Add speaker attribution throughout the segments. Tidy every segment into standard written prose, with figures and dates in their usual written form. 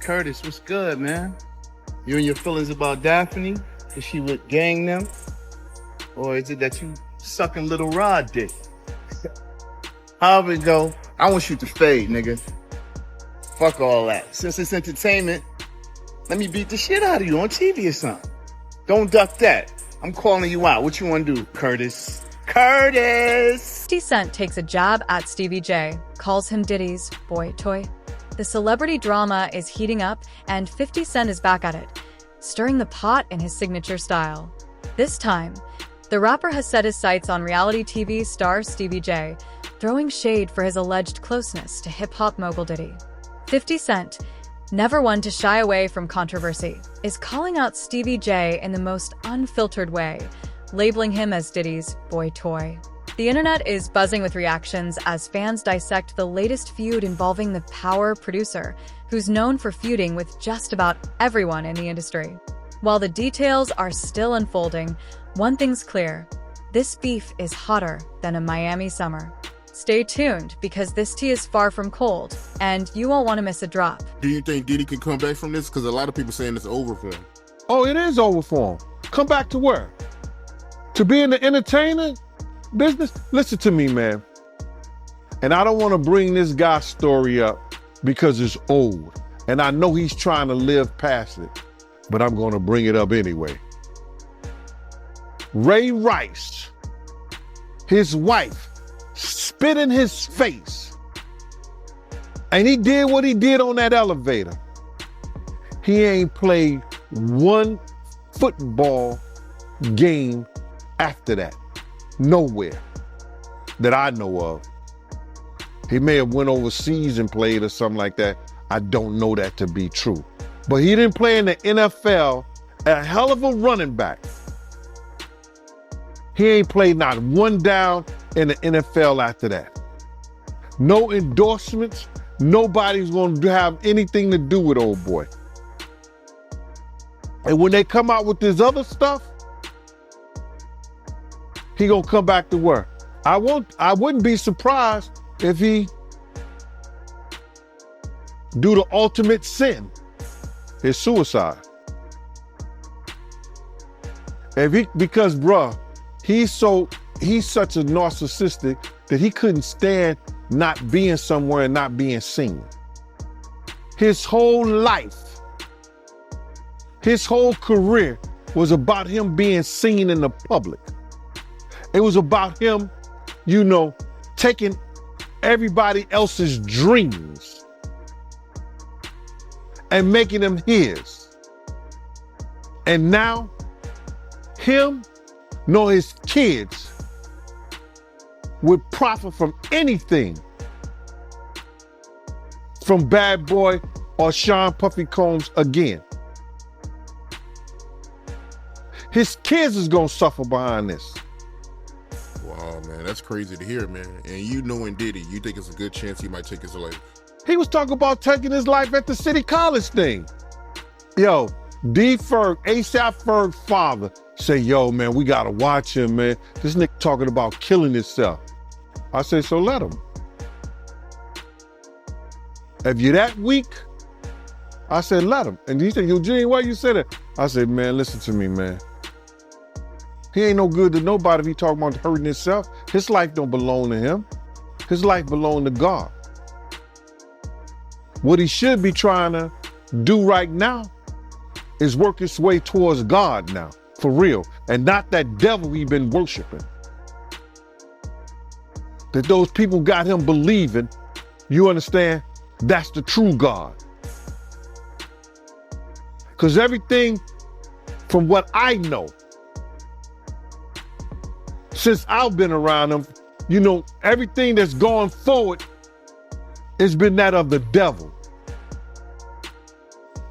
Speaker 1: Curtis, what's good, man? You and your feelings about Daphne? Is she with gang them? Or is it that you sucking little Rod dick? However it go, I want you to fade, nigga. Fuck all that. Since it's entertainment, let me beat the shit out of you on TV or something. Don't duck that. I'm calling you out. What you want to do, Curtis? Curtis!
Speaker 2: 50 Cent takes a jab at Stevie J, calls him Diddy's boy toy. The celebrity drama is heating up, and 50 Cent is back at it, stirring the pot in his signature style. This time, the rapper has set his sights on reality TV star Stevie J, throwing shade for his alleged closeness to hip-hop mogul Diddy. 50 Cent, never one to shy away from controversy, is calling out Stevie J in the most unfiltered way, labeling him as Diddy's boy toy. The internet is buzzing with reactions as fans dissect the latest feud involving the power producer, who's known for feuding with just about everyone in the industry. While the details are still unfolding, one thing's clear: this beef is hotter than a Miami summer. Stay tuned, because this tea is far from cold, and you won't want to miss a drop.
Speaker 3: Do you think Diddy can come back from this? Because a lot of people saying it's over for him.
Speaker 4: Oh, it is over for him. Come back to where? To be in the entertainment business? Listen to me, man. And I don't want to bring this guy's story up because it's old. And I know he's trying to live past it, but I'm going to bring it up anyway. Ray Rice, his wife, spit in his face. And he did what he did on that elevator. He ain't played one football game after that. Nowhere that I know of. He may have went overseas and played or something like that. I don't know that to be true. But he didn't play in the NFL, a hell of a running back. He ain't played not one down in the NFL after that. No endorsements. Nobody's going to have anything to do with old boy. And when they come out with this other stuff, he gonna come back to work. I wouldn't be surprised if he do the ultimate sin, his suicide. Because bruh, he's such a narcissistic that he couldn't stand not being somewhere and not being seen. His whole life, his whole career was about him being seen in the public. It was about him, taking everybody else's dreams and making them his. And now, him nor his kids would profit from anything from Bad Boy or Sean Puffy Combs again. His kids is gonna suffer behind this.
Speaker 3: Wow, man, that's crazy to hear, man. And you knowing Diddy, you think it's a good chance he might take his life?
Speaker 4: He was talking about taking his life at the City College thing. Yo, D. Ferg, ASAP Ferg father, say, yo, man, we gotta watch him, man. This nigga talking about killing himself. I say, so let him. If you're that weak, I said, let him. And he said, Eugene, why you say that? I said, man, listen to me, man. He ain't no good to nobody if he talking about hurting himself. His life don't belong to him. His life belong to God. What he should be trying to do right now is work his way towards God now, for real, and not that devil he been worshiping. That those people got him believing, you understand, that's the true God. Because everything from what I know, since I've been around him, everything that's going forward has been that of the devil.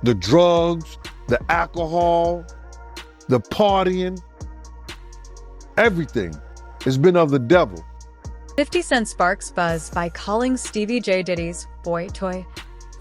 Speaker 4: The drugs, the alcohol, the partying, everything has been of the devil.
Speaker 2: 50 Cent sparks buzz by calling Stevie J Diddy's boy toy.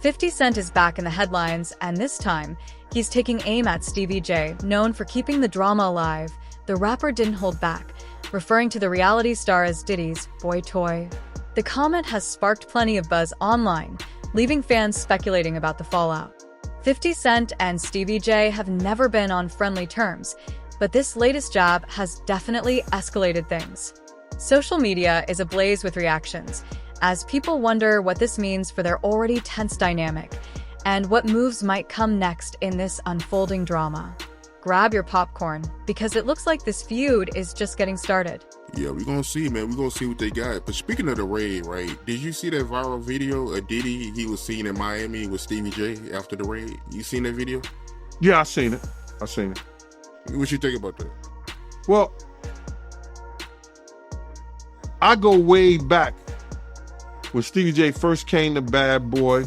Speaker 2: 50 Cent is back in the headlines, and this time, he's taking aim at Stevie J, known for keeping the drama alive. The rapper didn't hold back, referring to the reality star as Diddy's boy toy. The comment has sparked plenty of buzz online, leaving fans speculating about the fallout. 50 Cent and Stevie J have never been on friendly terms, but this latest jab has definitely escalated things. Social media is ablaze with reactions, as people wonder what this means for their already tense dynamic, and what moves might come next in this unfolding drama. Grab your popcorn, because it looks like this feud is just getting started.
Speaker 3: Yeah, we're gonna see, man. We're gonna see what they got. But speaking of the raid, right? Did you see that viral video of Diddy? He was seen in Miami with Stevie J after the raid. You seen that video?
Speaker 4: Yeah, I seen it.
Speaker 3: What you think about that?
Speaker 4: Well, I go way back when Stevie J first came to Bad Boy,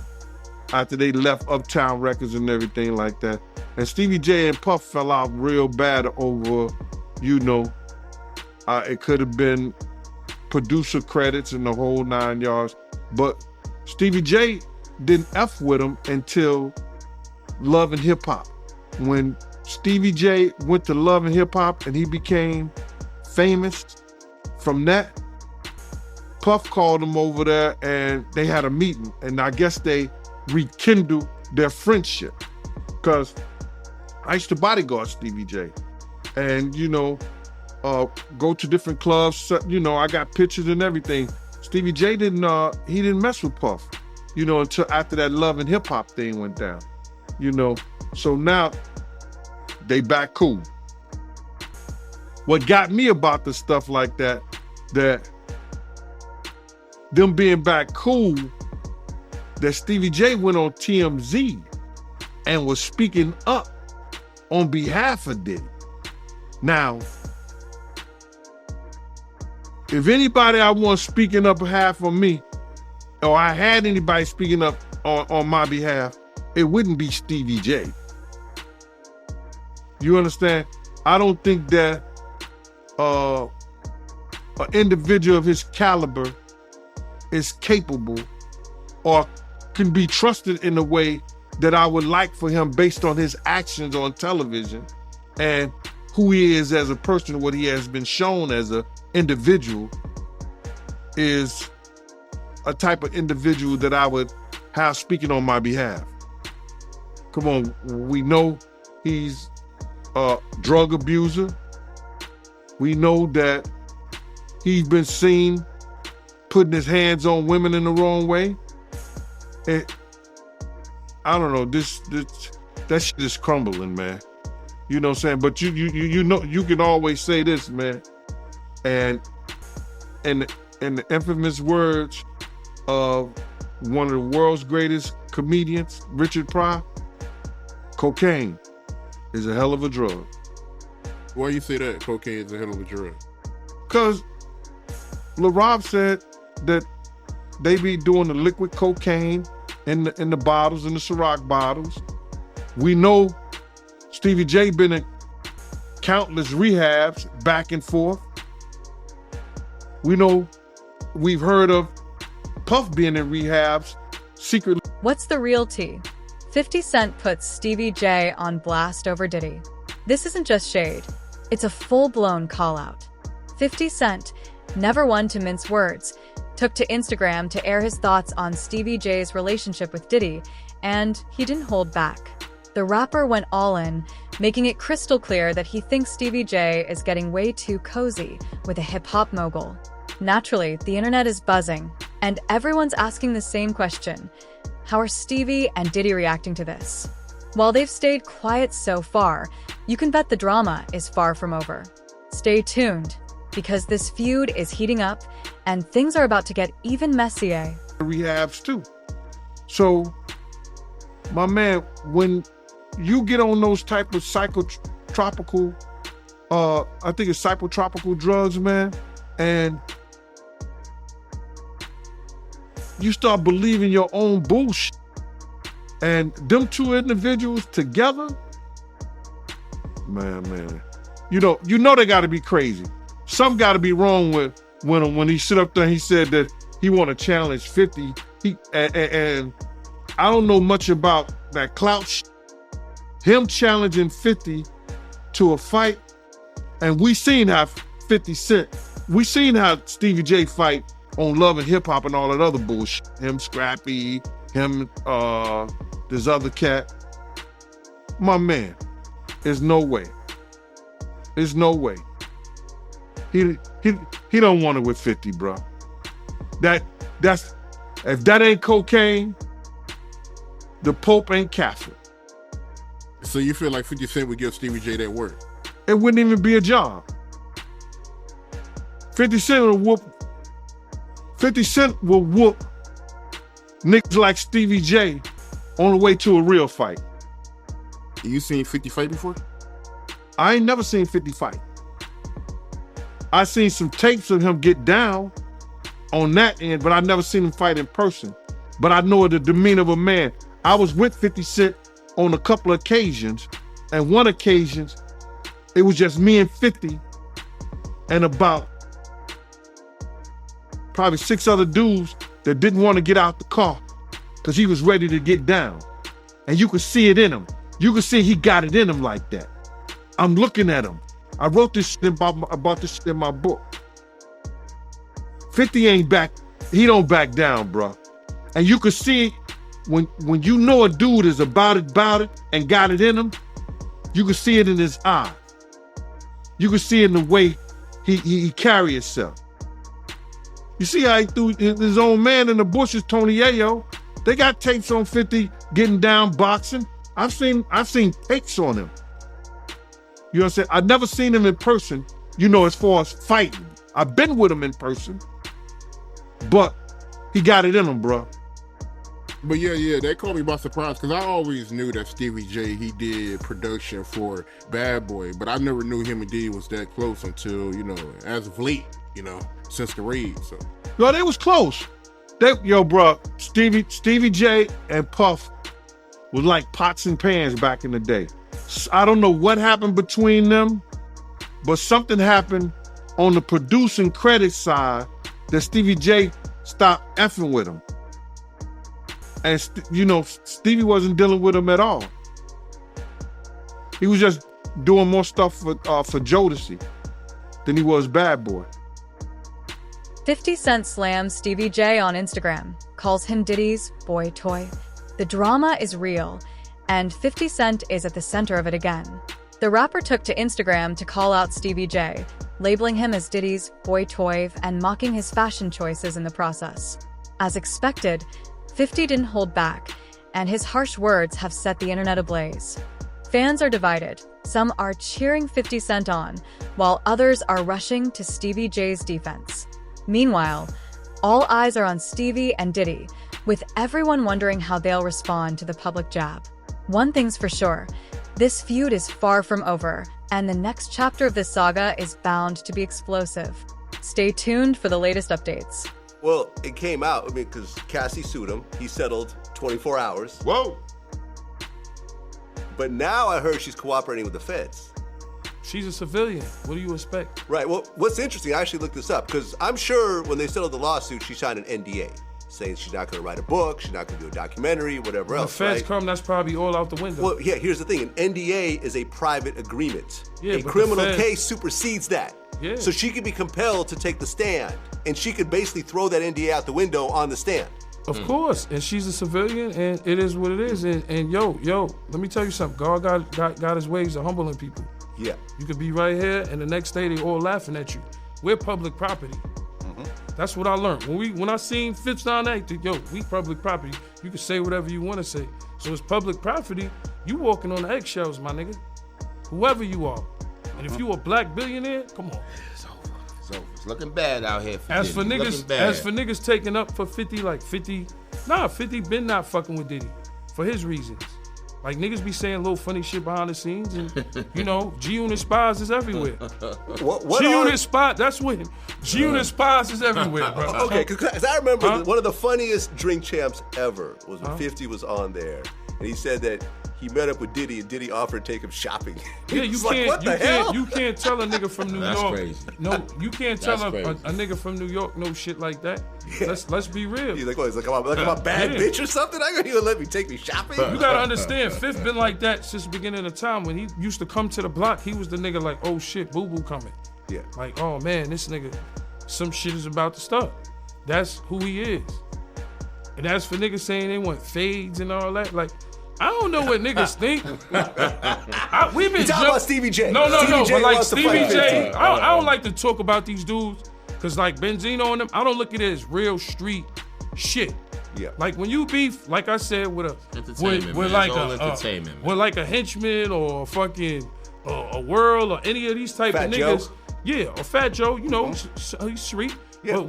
Speaker 4: after they left Uptown Records and everything like that. And Stevie J and Puff fell out real bad over, it could have been producer credits and the whole 9 yards. But Stevie J didn't F with him until Love and Hip Hop. When Stevie J went to Love and Hip Hop and he became famous from that, Puff called him over there and they had a meeting. And I guess they rekindled their friendship. Because I used to bodyguard Stevie J. And, go to different clubs. I got pictures and everything. Stevie J didn't mess with Puff, until after that Love and Hip Hop thing went down, So now they back cool. What got me about the stuff like that them being back cool, that Stevie J went on TMZ and was speaking up on behalf of Diddy. Now, if anybody I want speaking up behalf of me, or I had anybody speaking up on my behalf, it wouldn't be Stevie J. You understand? I don't think that an individual of his caliber is capable or can be trusted in a way that I would like for him based on his actions on television and who he is as a person, what he has been shown as an individual is a type of individual that I would have speaking on my behalf. Come on, we know he's a drug abuser. We know that he's been seen putting his hands on women in the wrong way. And I don't know, that shit is crumbling, man. You know what I'm saying? But you can always say this, man. And in the infamous words of one of the world's greatest comedians, Richard Pryor, cocaine is a hell of a drug.
Speaker 3: Why you say that cocaine is a hell of a drug?
Speaker 4: Because Lil Rob said that they be doing the liquid cocaine in the bottles, in the Ciroc bottles. We know Stevie J been in countless rehabs back and forth. We know, we've heard of Puff being in rehabs secretly.
Speaker 2: What's the real tea? 50 Cent puts Stevie J on blast over Diddy. This isn't just shade, it's a full-blown call-out. 50 Cent, never one to mince words, took to Instagram to air his thoughts on Stevie J's relationship with Diddy, and he didn't hold back. The rapper went all in, making it crystal clear that he thinks Stevie J is getting way too cozy with a hip-hop mogul. Naturally, the internet is buzzing, and everyone's asking the same question. How are Stevie and Diddy reacting to this? While they've stayed quiet so far, you can bet the drama is far from over. Stay tuned, because this feud is heating up, and things are about to get even messier.
Speaker 4: Rehabs too. So, my man, when you get on those type of psychotropical, I think it's psychotropical drugs, man, and you start believing your own bullshit, and them two individuals together, man, you know they got to be crazy. Something got to be wrong with when he sit up there and he said that he want to challenge 50. And I don't know much about that clout. Him challenging 50 to a fight, and we seen how 50 Cent, we seen how Stevie J fight on Love and Hip Hop and all that other bullshit. Him Scrappy, him this other cat. My man, there's no way. There's no way. He don't want it with 50, bro. That's if that ain't cocaine, the Pope ain't Catholic.
Speaker 3: So you feel like 50 Cent would give Stevie J that work?
Speaker 4: It wouldn't even be a job. 50 Cent will whoop niggas like Stevie J on the way to a real fight.
Speaker 3: You seen 50 fight before?
Speaker 4: I ain't never seen 50 fight. I seen some tapes of him get down on that end, but I never seen him fight in person. But I know the demeanor of a man. I was with 50 Cent on a couple of occasions, and one occasion, it was just me and 50 and about probably 6 other dudes that didn't want to get out the car because he was ready to get down. And you could see it in him. You could see he got it in him like that. I'm looking at him. I wrote this shit about this shit in my book. 50 ain't back, he don't back down, bro. And you could see when you know a dude is about it, and got it in him, you can see it in his eye. You can see it in the way he carry himself. You see how he threw his own man in the bushes, Tony Yayo. They got tapes on 50 getting down boxing. I've seen tapes on him. You know what I'm saying? I've never seen him in person, as far as fighting. I've been with him in person, but he got it in him, bro.
Speaker 3: But yeah, that caught me by surprise because I always knew that Stevie J, he did production for Bad Boy, but I never knew him and Diddy was that close until, as of late, since the raid. So.
Speaker 4: Yo, they was close. Bro, Stevie J and Puff was like pots and pans back in the day. I don't know what happened between them, but something happened on the producing credit side that Stevie J stopped effing with him. And, Stevie wasn't dealing with him at all. He was just doing more stuff for Jodeci than he was Bad Boy.
Speaker 2: 50 Cent slams Stevie J on Instagram, calls him Diddy's boy toy. The drama is real, and 50 Cent is at the center of it again. The rapper took to Instagram to call out Stevie J, labeling him as Diddy's boy toy and mocking his fashion choices in the process. As expected, 50 didn't hold back, and his harsh words have set the internet ablaze. Fans are divided. Some are cheering 50 Cent on, while others are rushing to Stevie J's defense. Meanwhile, all eyes are on Stevie and Diddy, with everyone wondering how they'll respond to the public jab. One thing's for sure, this feud is far from over, and the next chapter of this saga is bound to be explosive. Stay tuned for the latest updates.
Speaker 5: Well, it came out, because Cassie sued him. He settled 24 hours.
Speaker 3: Whoa!
Speaker 5: But now I heard she's cooperating with the feds.
Speaker 6: She's a civilian. What do you expect?
Speaker 5: Right. Well, what's interesting, I actually looked this up, because I'm sure when they settled the lawsuit, she signed an NDA, saying she's not going to write a book, she's not going to do a documentary, whatever else,
Speaker 6: the feds
Speaker 5: right?
Speaker 6: come, that's probably all out the window.
Speaker 5: Well, yeah, here's the thing. An NDA is a private agreement.
Speaker 6: Yeah,
Speaker 5: a
Speaker 6: but
Speaker 5: criminal
Speaker 6: the feds-
Speaker 5: case supersedes that.
Speaker 6: Yeah.
Speaker 5: So she could be compelled to take the stand, and she could basically throw that NDA out the window on the stand.
Speaker 6: Of course, and she's a civilian, and it is what it is. And yo, let me tell you something. God got his ways of humbling people.
Speaker 5: Yeah.
Speaker 6: You could be right here, and the next day they all laughing at you. We're public property. That's what I learned. When I seen Fitz down there, we public property. You can say whatever you want to say. So it's public property. You walking on eggshells, my nigga. Whoever you are. And if you a black billionaire, come on.
Speaker 7: It's over. It's looking bad out here. For
Speaker 6: As for
Speaker 7: Diddy.
Speaker 6: niggas taking up for 50, 50 been not fucking with Diddy for his reasons. Like niggas be saying little funny shit behind the scenes, and G-Unit spies is everywhere.
Speaker 5: What
Speaker 6: G-Unit spy, that's with him. G-Unit spies is everywhere, bro.
Speaker 5: Okay, because I remember one of the funniest Drink Champs ever was when 50 was on there, and he said that he met up with Diddy, and Diddy offered to take him shopping.
Speaker 6: Yeah, you can't tell a nigga from New
Speaker 7: That's
Speaker 6: York.
Speaker 7: crazy.
Speaker 6: No, you can't tell a
Speaker 7: crazy.
Speaker 6: nigga from New York no shit like that.
Speaker 5: Yeah.
Speaker 6: Let's be real.
Speaker 5: He's like, what? He's like, I'm a bad bitch or something? I gonna let me take me shopping?
Speaker 6: You gotta understand, Fifth been like that since the beginning of time. When he used to come to the block, he was the nigga like, oh shit, boo-boo coming.
Speaker 5: Yeah.
Speaker 6: Like, oh man, this nigga, some shit is about to start. That's who he is. And as for niggas saying they want fades and all that, like, I don't know what niggas think. We've been
Speaker 5: You talking about Stevie J.
Speaker 6: No,
Speaker 5: Stevie J
Speaker 6: but like
Speaker 5: wants to
Speaker 6: Stevie
Speaker 5: fight
Speaker 6: J,
Speaker 5: 50.
Speaker 6: I don't like to talk about these dudes because like Benzino and them, I don't look at it as real street shit.
Speaker 5: Yeah.
Speaker 6: Like when you beef, like I said, with
Speaker 7: Entertainment,
Speaker 6: with
Speaker 7: man.
Speaker 6: like
Speaker 7: It's all
Speaker 6: a
Speaker 7: entertainment, man.
Speaker 6: with like a henchman or fucking a World or any of these type
Speaker 5: Fat
Speaker 6: of
Speaker 5: Joe.
Speaker 6: niggas. Yeah, or Fat Joe, you know, he's street.
Speaker 5: Yeah.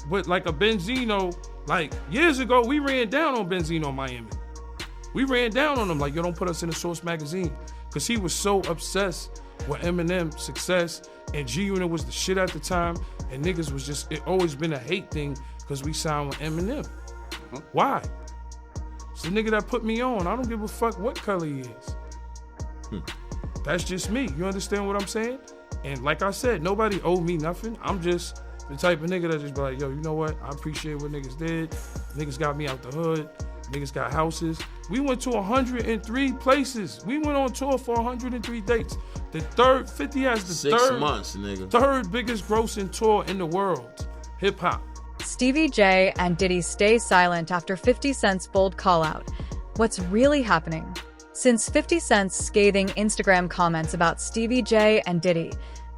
Speaker 6: But like a Benzino, like years ago, we ran down on Benzino in Miami. We ran down on him like, yo, don't put us in the Source magazine. Cause he was so obsessed with Eminem's success and G-Unit was the shit at the time. And niggas was just, it always been a hate thing cause we signed with Eminem. Why? It's the nigga that put me on. I don't give a fuck what color he is. That's just me. You understand what I'm saying? And like I said, nobody owed me nothing. I'm just the type of nigga that just be like, yo, you know what? I appreciate what niggas did. Niggas got me out the hood. Niggas got houses. We went to 103 places. We went on tour for 103 dates. The third, 50 has the
Speaker 7: 6 months, nigga.
Speaker 6: third biggest grossing tour in the world. Hip hop.
Speaker 2: Stevie J and Diddy stay silent after 50 Cent's bold call-out. What's really happening? Since 50 Cent's scathing Instagram comments about Stevie J and Diddy,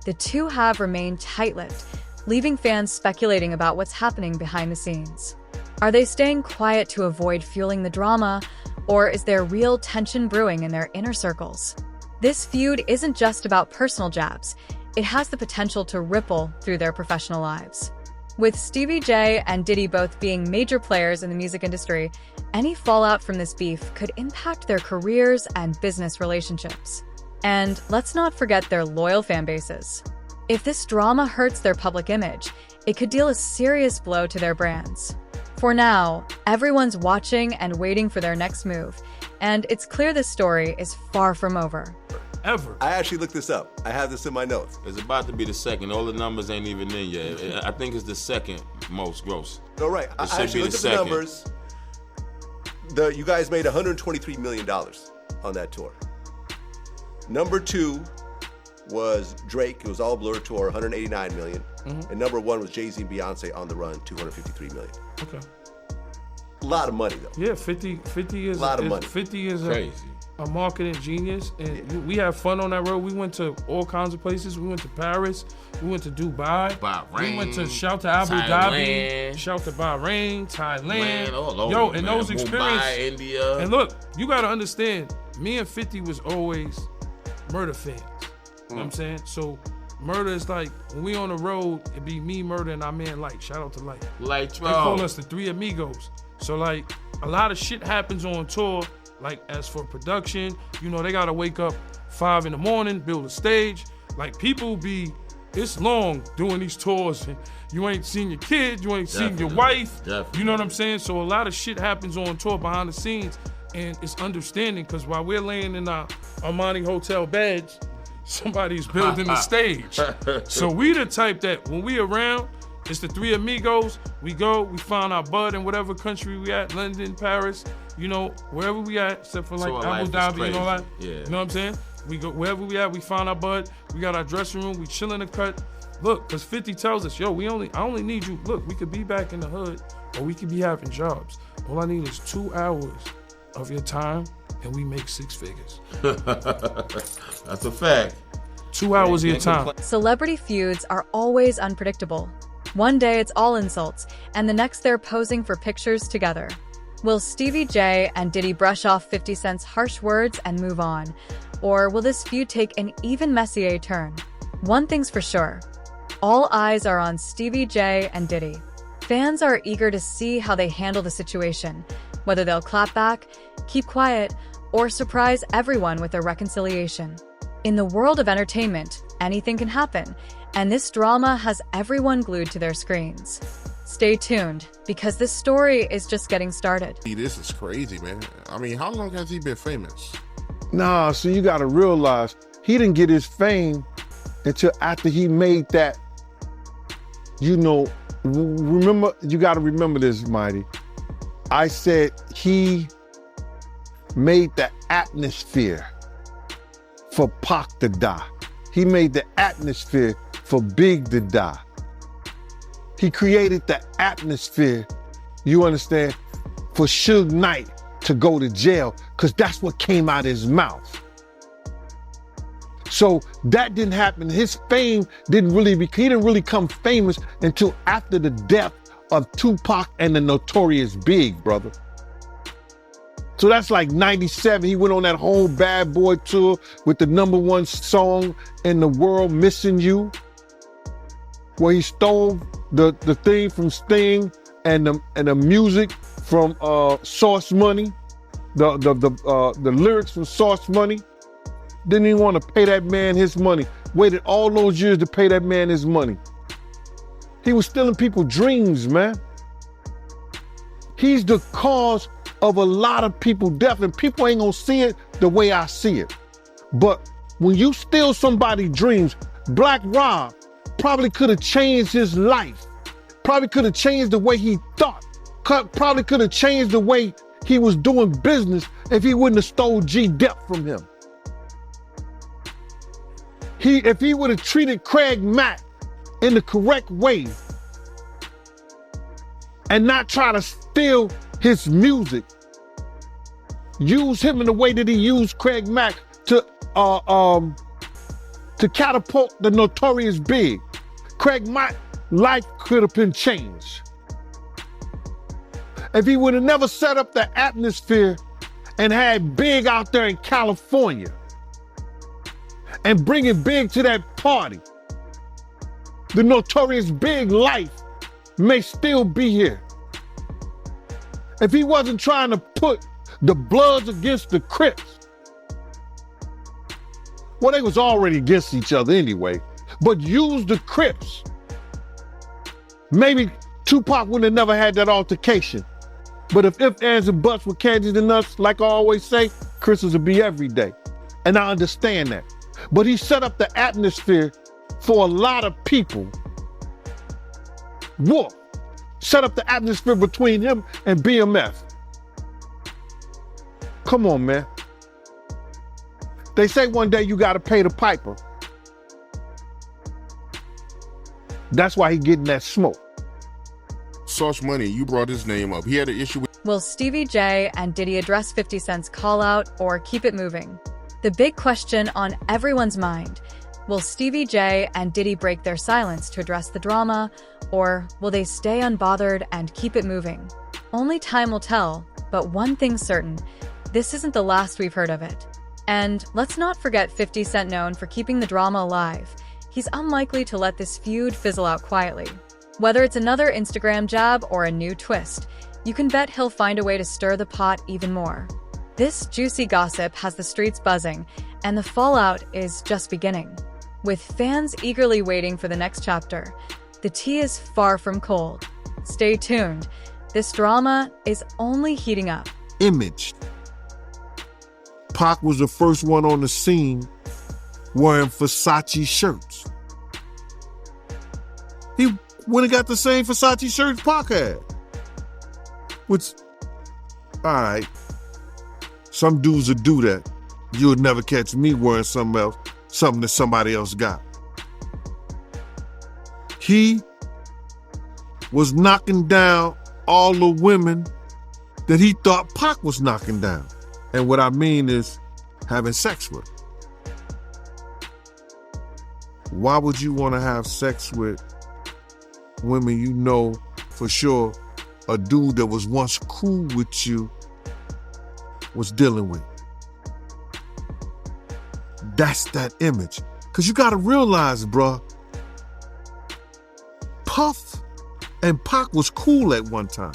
Speaker 2: the two have remained tight-lipped, leaving fans speculating about what's happening behind the scenes. Are they staying quiet to avoid fueling the drama, or is there real tension brewing in their inner circles? This feud isn't just about personal jabs, it has the potential to ripple through their professional lives. With Stevie J and Diddy both being major players in the music industry, any fallout from this beef could impact their careers and business relationships. And let's not forget their loyal fan bases. If this drama hurts their public image, it could deal a serious blow to their brands. For now, everyone's watching and waiting for their next move, and it's clear this story is far from over.
Speaker 6: Ever.
Speaker 5: I actually looked this up. I have this in my notes.
Speaker 7: It's about to be the second. All the numbers ain't even in yet. I think it's the second most gross.
Speaker 5: No, right. I
Speaker 7: should
Speaker 5: actually
Speaker 7: be
Speaker 5: looked
Speaker 7: the
Speaker 5: at the
Speaker 7: second.
Speaker 5: numbers. You guys made $123 million on that tour. Number 2 was Drake. It was all Blur tour, $189 million. And number 1 was Jay-Z and Beyonce on the Run, $253 million.
Speaker 6: Okay.
Speaker 5: A lot of money though.
Speaker 6: Yeah, 50 is
Speaker 5: A lot of money.
Speaker 6: 50 is
Speaker 7: Crazy.
Speaker 6: a marketing genius, and we had fun on that road. We went to all kinds of places. We went to Paris. We went to Dubai.
Speaker 7: Bahrain,
Speaker 6: We went to shout to Abu Dhabi.
Speaker 7: Thailand.
Speaker 6: Shout to Bahrain, Thailand.
Speaker 7: All over,
Speaker 6: Yo,
Speaker 7: man.
Speaker 6: and those
Speaker 7: Mumbai,
Speaker 6: experiences.
Speaker 7: India.
Speaker 6: And look, you gotta understand, me and 50 was always Murder fans. You know what I'm saying? So Murder is like, when we on the road, it be me, Murder, and our man Light. Shout out to Light.
Speaker 7: Like,
Speaker 6: They call us the Three Amigos. So like, a lot of shit happens on tour. Like as for production, you know, they gotta wake up 5 in the morning, build a stage. Like people it's long doing these tours. You ain't seen your kids, you ain't seen your wife.
Speaker 7: Definitely.
Speaker 6: You know what I'm saying? So a lot of shit happens on tour behind the scenes. And it's understanding, because while we're laying in our Armani hotel beds, somebody's building the stage. So we the type that when we around, it's the Three Amigos. We go, we find our bud in whatever country we at, London, Paris, you know, wherever we at, except for like
Speaker 7: So our
Speaker 6: Abu
Speaker 7: life is
Speaker 6: Dhabi and all that.
Speaker 7: crazy. Yeah.
Speaker 6: You know what I'm saying? We go wherever we at, we find our bud. We got our dressing room, we chill in the cut. Look, because 50 tells us, yo, I only need you. Look, we could be back in the hood or we could be having jobs. All I need is 2 hours of your time and we make 6 figures.
Speaker 7: That's a fact.
Speaker 6: 2 hours of your
Speaker 7: Can't
Speaker 6: time.
Speaker 7: complain.
Speaker 2: Celebrity feuds are always unpredictable. One day it's all insults, and the next they're posing for pictures together. Will Stevie J and Diddy brush off 50 Cent's harsh words and move on? Or will this feud take an even messier turn? One thing's for sure, all eyes are on Stevie J and Diddy. Fans are eager to see how they handle the situation, whether they'll clap back, keep quiet, or surprise everyone with a reconciliation. In the world of entertainment, anything can happen, and this drama has everyone glued to their screens. Stay tuned, because this story is just getting started.
Speaker 3: This is crazy, man. I mean, how long has he been famous?
Speaker 4: Nah, so you gotta realize, he didn't get his fame until after he made that, you know, remember, you gotta remember this, Mighty. I said he made the atmosphere for Pac to die. He made the atmosphere for Big to die. He created the atmosphere, you understand, for Suge Knight to go to jail because that's what came out of his mouth. So that didn't happen. His fame he didn't really come famous until after the death of Tupac and the Notorious Big, brother. So that's like 97. He went on that whole Bad Boy tour with the #1 song in the world, Missing You, where he stole the thing from Sting and the music from Source Money, the lyrics from Source Money. Didn't even want to pay that man his money. Waited all those years to pay that man his money. He was stealing people's dreams, man. He's the cause of a lot of people's death, and people ain't gonna see it the way I see it. But when you steal somebody's dreams, Black Rob probably could have changed his life. Probably could have changed the way he thought. Probably could have changed the way he was doing business if he wouldn't have stole G-Dep from him. If he would have treated Craig Mack in the correct way and not try to steal his music, use him in the way that he used Craig Mack to catapult the Notorious Big, Craig Mack's life could have been changed. If he would have never set up the atmosphere and had Big out there in California and bringing Big to that party, the Notorious Big life may still be here. If he wasn't trying to put the Bloods against the Crips, well, they was already against each other anyway, but use the Crips, maybe Tupac wouldn't have never had that altercation. But if ands, and buts were candies and nuts, like I always say, Christmas would be every day. And I understand that. But he set up the atmosphere for a lot of people. Wolf set up the atmosphere between him and BMF. Come on, man. They say one day you gotta pay the piper. That's why he getting that smoke.
Speaker 3: Sauce Money, you brought his name up. He had an issue with...
Speaker 2: Will Stevie J and Diddy address 50 Cent's call out or keep it moving? The big question on everyone's mind: will Stevie J and Diddy break their silence to address the drama, or will they stay unbothered and keep it moving? Only time will tell, but one thing's certain: this isn't the last we've heard of it. And let's not forget 50 Cent, known for keeping the drama alive. He's unlikely to let this feud fizzle out quietly. Whether it's another Instagram jab or a new twist, you can bet he'll find a way to stir the pot even more. This juicy gossip has the streets buzzing, and the fallout is just beginning. With fans eagerly waiting for the next chapter, the tea is far from cold. Stay tuned. This drama is only heating up.
Speaker 4: Image. Pac was the first one on the scene wearing Versace shirts. He went and got the same Versace shirts Pac had. Which, all right, some dudes would do that. You would never catch me wearing something else, something that somebody else got. He was knocking down all the women that he thought Pac was knocking down. And what I mean is having sex with. Why would you want to have sex with women you know for sure a dude that was once cool with you was dealing with? That's that image. Because you got to realize, bruh, Puff and Pac was cool at one time.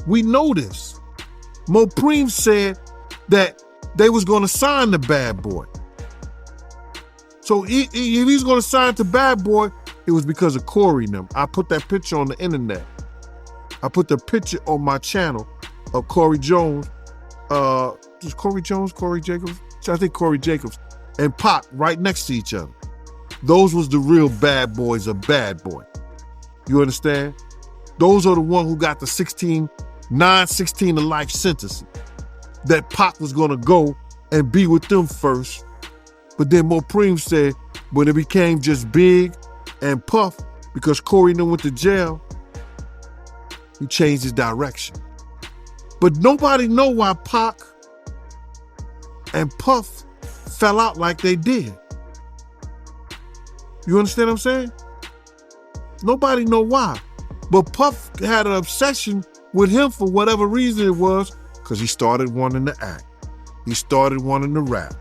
Speaker 4: We know this. Mopreem said that they was going to sign the Bad Boy. So if he's going to sign to Bad Boy, it was because of Corey and them. I put that picture on the internet. I put the picture on my channel of Corey Jones. Is Corey Jones, Corey Jacobs? I think Corey Jacobs and Pac right next to each other. Those was the real bad boys of Bad Boy. You understand? Those are the ones who got the 16 to life sentence. That Pac was gonna go and be with them first. But then Mopreem said when it became just Big and Puff, because Corey and them went to jail, he changed his direction. But nobody know why Pac and Puff fell out like they did. You understand what I'm saying? Nobody know why. But Puff had an obsession with him for whatever reason it was, because he started wanting to act. He started wanting to rap.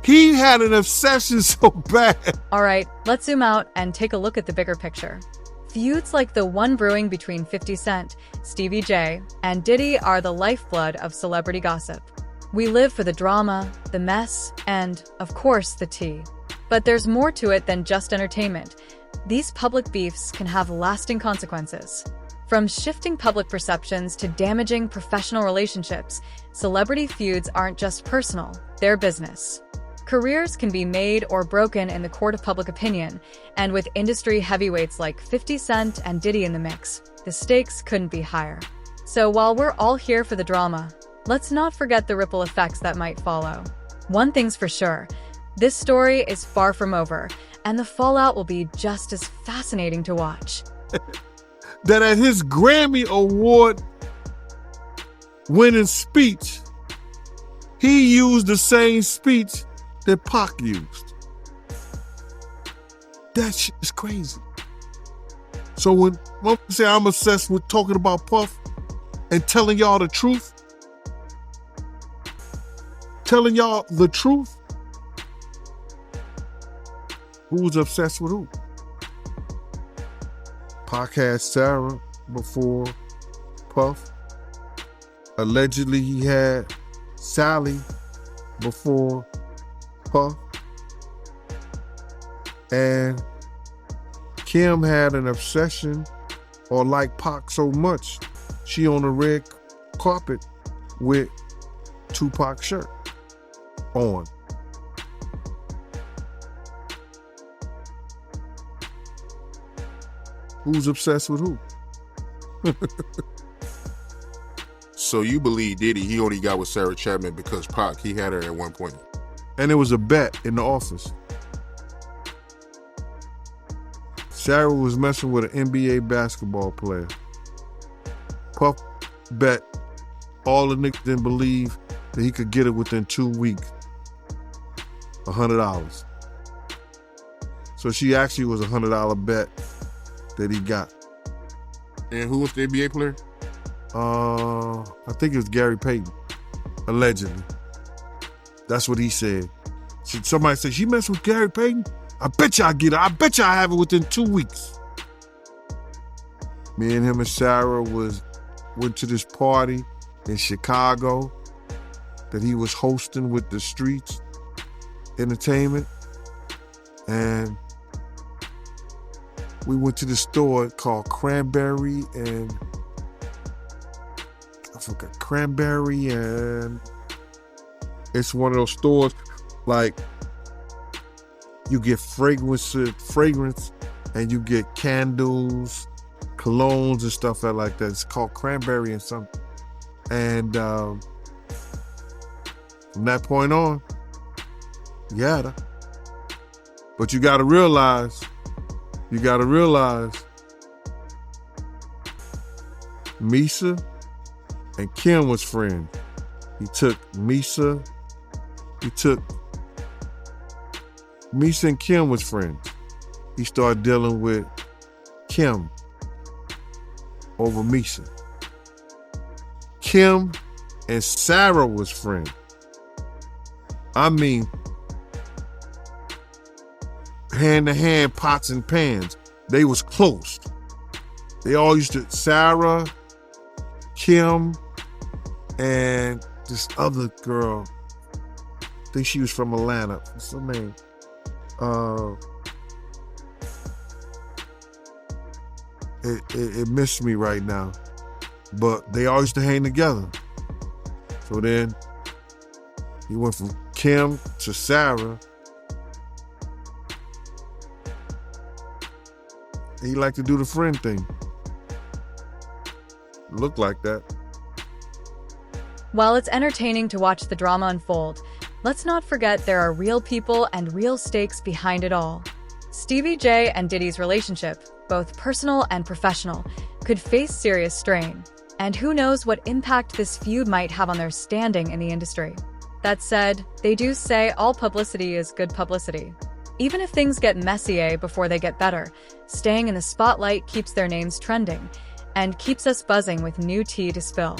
Speaker 4: He had an obsession so bad.
Speaker 2: All right, let's zoom out and take a look at the bigger picture. Feuds like the one brewing between 50 Cent, Stevie J, and Diddy are the lifeblood of celebrity gossip. We live for the drama, the mess, and, of course, the tea. But there's more to it than just entertainment. These public beefs can have lasting consequences. From shifting public perceptions to damaging professional relationships, celebrity feuds aren't just personal, they're business. Careers can be made or broken in the court of public opinion, and with industry heavyweights like 50 Cent and Diddy in the mix, the stakes couldn't be higher. So while we're all here for the drama, let's not forget the ripple effects that might follow. One thing's for sure, this story is far from over, and the fallout will be just as fascinating to watch.
Speaker 4: That at his Grammy Award winning speech, he used the same speech that Pac used. That shit is crazy. So when I say I'm obsessed with talking about Puff and telling y'all the truth, who's obsessed with who? Pac had Sarah before Puff. Allegedly, he had Sally before Puff. And Kim had an obsession or liked Pac so much, she on the red carpet with Tupac's shirt on. Who's obsessed with who?
Speaker 3: So you believe Diddy, he only got with Sarah Chapman because Pac, he had her at one point.
Speaker 4: And it was a bet in the office. Sarah was messing with an NBA basketball player. Puff bet all the niggas didn't believe that he could get it within 2 weeks. $100. So she actually was a $100 bet that he got.
Speaker 3: And who was the NBA player?
Speaker 4: I think it was Gary Payton, allegedly. That's what he said. Somebody said, she messed with Gary Payton? I bet you I get it. I bet you I have it within 2 weeks. Me and him and Sarah went to this party in Chicago that he was hosting with the Streets Entertainment. And we went to the store called Cranberry and it's one of those stores like you get fragrance and you get candles, colognes and stuff like that. It's called Cranberry and something. And from that point on, you had her. But you gotta realize Misa and Kim was friends. Misa and Kim was friends. He started dealing with Kim over Misa. Kim and Sarah was friends. I mean, hand to hand, pots and pans. They was close. They all used to, Sarah, Kim, and this other girl, I think she was from Atlanta. What's her name? It missed me right now. But they all used to hang together. So then he went from Kim to Sarah. He liked to do the friend thing. Looked like that.
Speaker 2: While it's entertaining to watch the drama unfold, let's not forget there are real people and real stakes behind it all. Stevie J and Diddy's relationship, both personal and professional, could face serious strain. And who knows what impact this feud might have on their standing in the industry. That said, they do say all publicity is good publicity. Even if things get messy before they get better, staying in the spotlight keeps their names trending and keeps us buzzing with new tea to spill.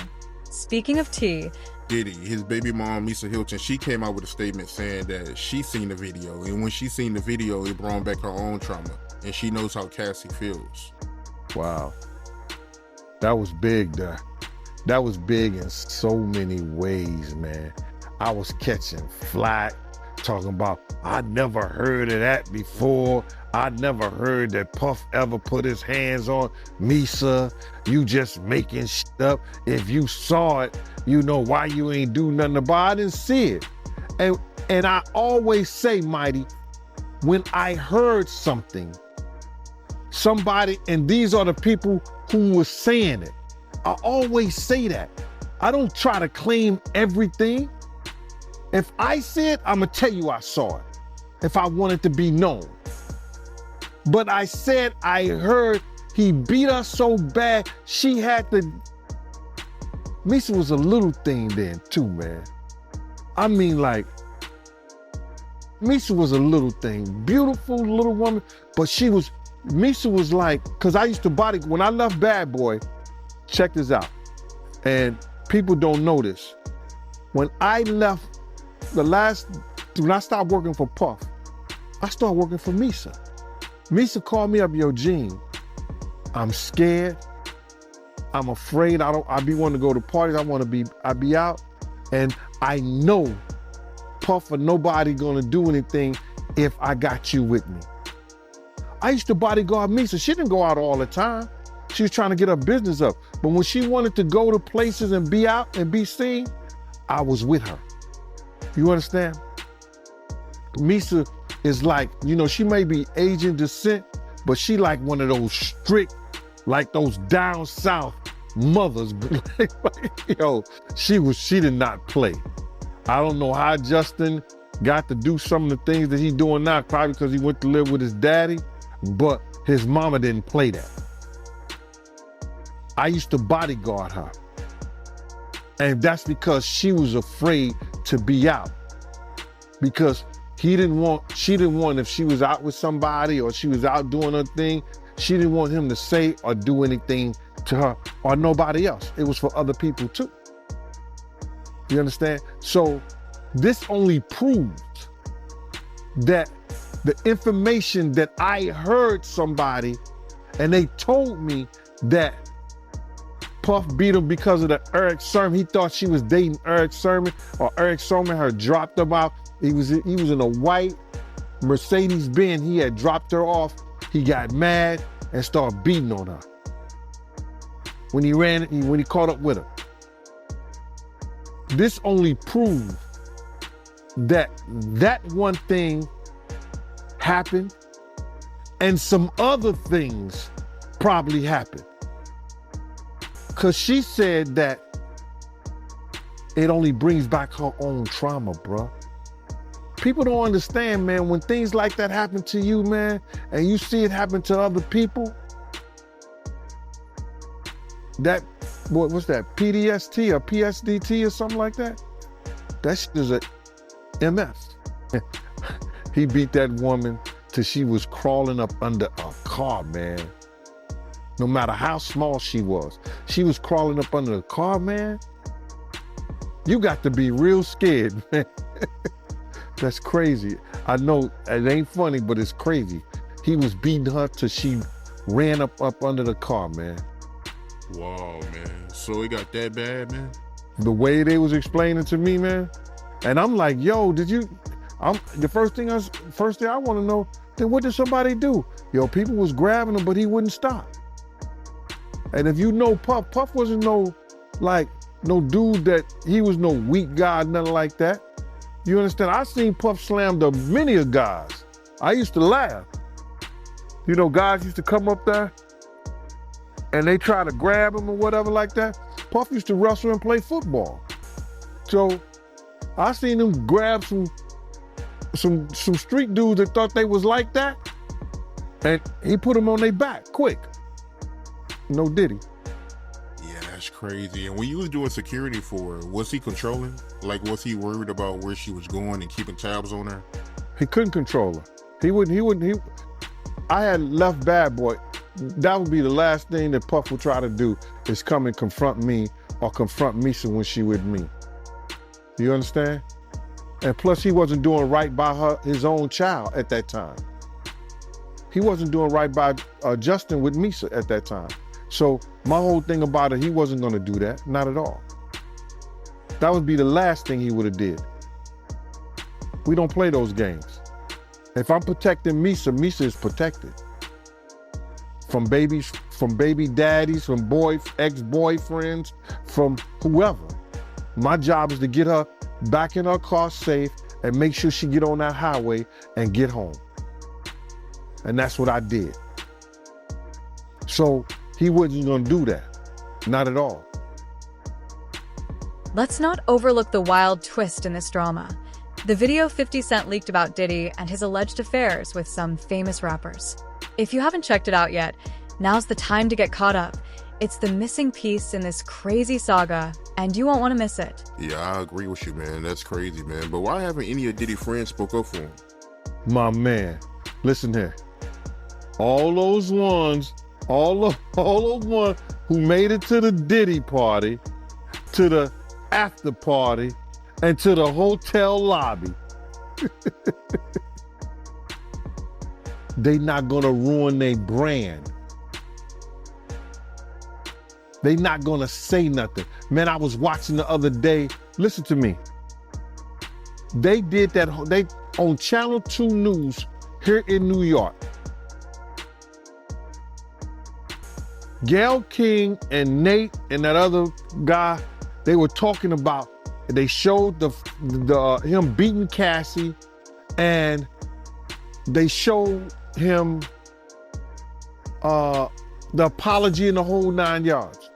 Speaker 2: Speaking of tea,
Speaker 3: Diddy, his baby mom, Lisa Hilton, she came out with a statement saying that she seen the video, and when she seen the video, it brought back her own trauma, and she knows how Cassie feels.
Speaker 4: Wow. That was big there. That was big in so many ways, man. I was catching flack, talking about, I never heard of that before. I never heard that Puff ever put his hands on Misa. You just making shit up. If you saw it, you know why you ain't do nothing about it. I didn't see it. And I always say, Mighty, when I heard something, somebody, and these are the people who were saying it, I always say that. I don't try to claim everything. If I see it, I'm gonna tell you I saw it, if I want it to be known. But I said I heard he beat her so bad, she had to. Misa was a little thing then too, man. I mean, like, Misa was a little thing, beautiful little woman, but Misa was like, cause I used to body, when I left Bad Boy, check this out, and people don't know this. When I left when I stopped working for Puff, I started working for Misa. Misa called me up, yo, Gene, I'm scared. I'm afraid. I be wanting to go to parties. I be out. And I know Puff or nobody gonna do anything if I got you with me. I used to bodyguard Misa. She didn't go out all the time. She was trying to get her business up. But when she wanted to go to places and be out and be seen, I was with her. You understand? Misa is like, you know, she may be Asian descent, but she like one of those strict, like those down south mothers. Yo, she did not play. I don't know how Justin got to do some of the things that he's doing now, probably because he went to live with his daddy, but his mama didn't play that. I used to bodyguard her. And that's because she was afraid to be out. Because she didn't want, if she was out with somebody or she was out doing her thing, she didn't want him to say or do anything to her or nobody else. It was for other people too. You understand? So this only proves that the information that I heard somebody and they told me that Puff beat him because of the Eric Sermon. He thought she was dating Eric Sermon, or Eric Sermon had dropped him out. He was in a white Mercedes-Benz. He had dropped her off. He got mad and started beating on her. When he caught up with her. This only proved that one thing happened and some other things probably happened. Cause she said that it only brings back her own trauma, bruh. People don't understand, man, when things like that happen to you, man, and you see it happen to other people, that, what's that, PDST or PSDT or something like that? That shit is a MS. He beat that woman till she was crawling up under a car, man. No matter how small she was crawling up under the car, man. You got to be real scared, man. That's crazy. I know it ain't funny, but it's crazy. He was beating her till she ran up under the car, man.
Speaker 3: Wow, man. So it got that bad, man?
Speaker 4: The way they was explaining to me, man. And I'm like, yo, the first thing I want to know, then what did somebody do? Yo, people was grabbing him, but he wouldn't stop. And if you know Puff wasn't no dude that, he was no weak guy, nothing like that. You understand? I seen Puff slam to many of guys. I used to laugh. You know, guys used to come up there and they try to grab him or whatever like that. Puff used to wrestle and play football. So I seen him grab some street dudes that thought they was like that, and he put them on their back quick. No Diddy.
Speaker 3: Yeah, that's crazy. And when you was doing security for her, was he controlling? Like, was he worried about where she was going and keeping tabs on her?
Speaker 4: He couldn't control her. I had left Bad Boy. That would be the last thing that Puff would try to do, is come and confront me or confront Misa when she with me. You understand? And plus, he wasn't doing right by his own child at that time. He wasn't doing right by Justin with Misa at that time. So my whole thing about it, he wasn't gonna do that, not at all. That would be the last thing he would have did. We don't play those games. If I'm protecting Misa, Misa is protected. From babies, from baby daddies, from ex-boyfriends, from whoever. My job is to get her back in her car safe and make sure she get on that highway and get home. And that's what I did. So he wasn't gonna do that, not at all.
Speaker 2: Let's not overlook the wild twist in this drama. The video 50 Cent leaked about Diddy and his alleged affairs with some famous rappers. If you haven't checked it out yet, now's the time to get caught up. It's the missing piece in this crazy saga, and you won't want to miss it.
Speaker 3: Yeah, I agree with you, man. That's crazy, man. But why haven't any of Diddy friends spoke up for him?
Speaker 4: My man, listen here. All those ones who made it to the Diddy party, to the after party, and to the hotel lobby, they not gonna ruin their brand. They not gonna say nothing. Man, I was watching the other day, listen to me. They did that, they on Channel 2 News here in New York. Gayle King and Nate and that other guy, they were talking about, they showed him beating Cassie, and they showed him the apology in the whole 9 yards.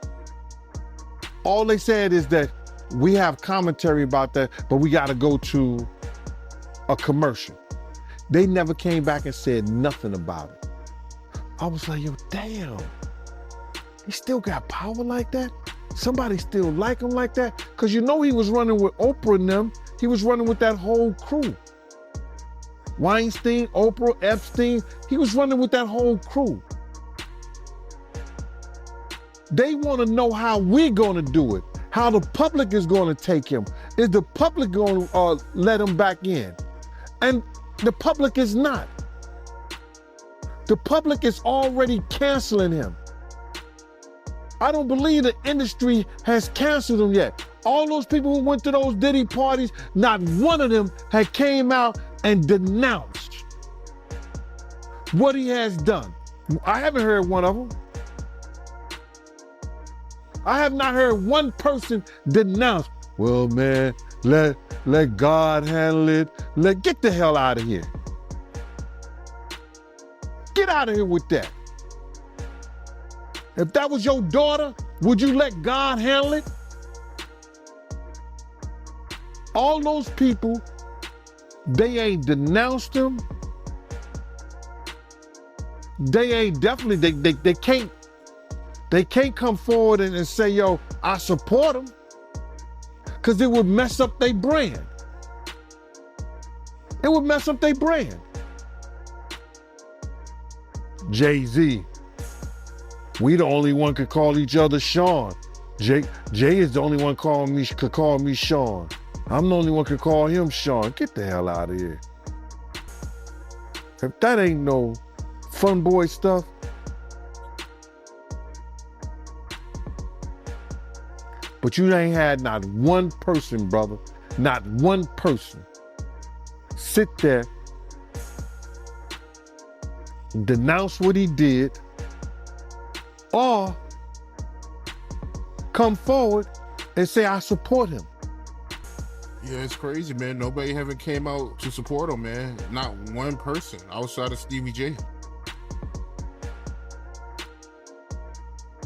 Speaker 4: All they said is that we have commentary about that, but we got to go to a commercial. They never came back and said nothing about it. I was like, yo, damn. He still got power like that? Somebody still like him like that? Because you know he was running with Oprah and them. He was running with that whole crew. Weinstein, Oprah, Epstein. He was running with that whole crew. They want to know how we're going to do it, how the public is going to take him. Is the public going to let him back in? And the public is not. The public is already canceling him. I don't believe the industry has canceled him yet. All those people who went to those Diddy parties, not one of them had came out and denounced what he has done. I haven't heard one of them. I have not heard one person denounce, well, man, let God handle it. Get the hell out of here. Get out of here with that. If that was your daughter, would you let God handle it? All those people, they ain't denounced him. They ain't definitely, they can't come forward and say, yo, I support him. Because it would mess up their brand. It would mess up their brand. Jay-Z. We the only one could call each other Sean. Jay is the only one could call me Sean. I'm the only one could call him Sean. Get the hell out of here. If that ain't no fun boy stuff. But you ain't had not one person, brother, not one person sit there, denounce what he did, or come forward and say, I support him.
Speaker 3: Yeah, it's crazy, man. Nobody haven't came out to support him, man. Not one person outside of Stevie J.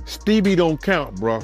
Speaker 4: Stevie don't count, bro.